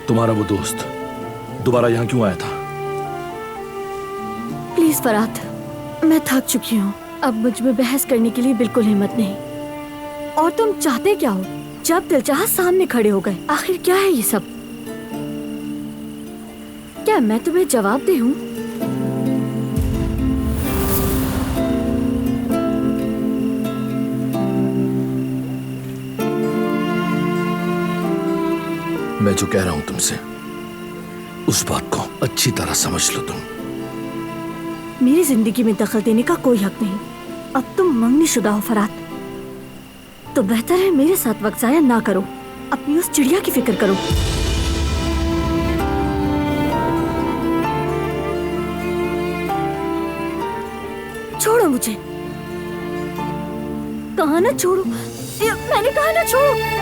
तुम्हारा वो दोस्त दोबारा यहाँ क्यों आया था? प्लीज फरात, मैं थक चुकी हूँ। अब मुझ में बहस करने के लिए बिल्कुल हिम्मत नहीं। और तुम चाहते क्या हो? जब दिल चाहा सामने खड़े हो गए। आखिर क्या है ये सब? क्या मैं तुम्हें जवाब दे हूँ? मैं जो कह रहा हूं तुमसे, उस बात को अच्छी तरह समझ लो तुम। मेरी जिंदगी में दखल देने का कोई हक नहीं। अब तुम मंगनी शुदा हो फरात, तो बेहतर है मेरे साथ वक्त जाया ना करो। अपनी उस चिड़िया की फिक्र करो। छोड़ो मुझे। कहा ना छोड़ो, मैंने कहा ना छोड़ो।